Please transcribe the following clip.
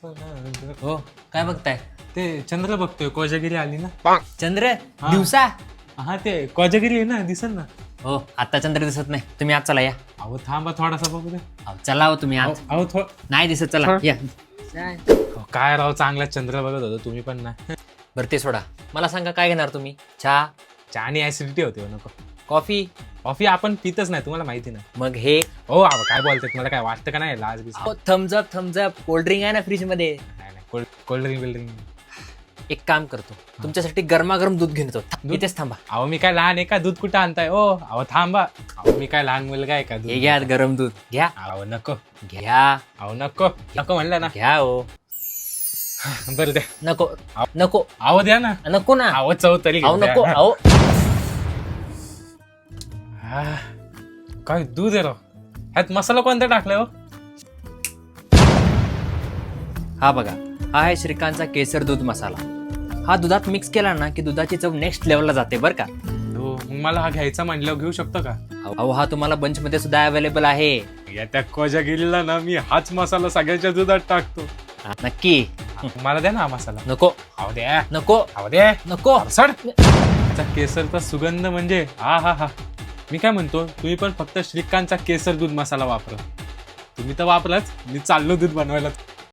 हो, काय बघताय? ते चंद्र बघतोय, कोजागिरी आली ना. चंद्र हा. दिवसा? हा ते कोजागिरी आहे ना, दिसन ना. हो, आता चंद्र दिसत नाही. तुम्ही आत चला या. अहो थांबा थोडासा बघू दे. अहो, चला हो तुम्ही आत. अहो नाही दिसत, चला या. काय राव, चांगला चंद्र बघत होतो, तुम्ही पण ना. बरं ते सोडा, मला सांगा काय घेणार तुम्ही? चहा, चहानी ऍसिडिटी होते, नको. कॉफी? कॉफी आपण पितच नाही, तुम्हाला माहिती ना. मग हे हो अहो, काय बोलते, मला काय वाटतं का नाही लाज बीज? थम्सअप कोल्ड्रिंक आहे ना फ्रीज मध्ये. नाही कोल्ड्रिंक बिल्ड्रिंक. एक काम करतो, तुमच्यासाठी गरमागरम दूध घेऊन येतो. इथेच थांबा. अहो मी काय लहान आहे का, दूध कुठं आणताय? ओ अहो थांबा. अहो मी काय लहान मुलगा आहे का? दूध हे घ्या गरम दूध घ्या. अहो नको. घ्या. अहो नको नको म्हणलं ना. घ्या हो. बरं द्या. नको नको अहो द्या ना. नको ना. अहो चव तरी अहो द्या. नको. अहो हा, काय दूध आहे राव. ह्यात मसाला कोणता टाकलाय हो? हा बघा, हा आहे श्रीकांतचा केसर दूध मसाला. हा दुधात मिक्स केला ना की दुधाची चव नेक्स्ट लेवलला जाते बरं का. हो, मग मला हा घ्यायचा म्हणल्यावर घेऊ शकतो का? अहो हा तुम्हाला बंच मध्ये सुद्धा अवेलेबल आहे. या त्या कोजागिरीला ना मी हाच मसाला सगळ्याच्या दुधात टाकतो. नक्की. मला द्या ना हा मसाला. नको अहो द्या. नको अहो द्या. नको. सड. त्याचा केसरचा सुगंध म्हणजे हा हा हा. मी काय म्हणतो, तुम्ही पण फक्त श्रीकांतचा केसर दूध मसाला वापरा. तुम्ही तर वापराच, मी चाललो दूध बनवायला.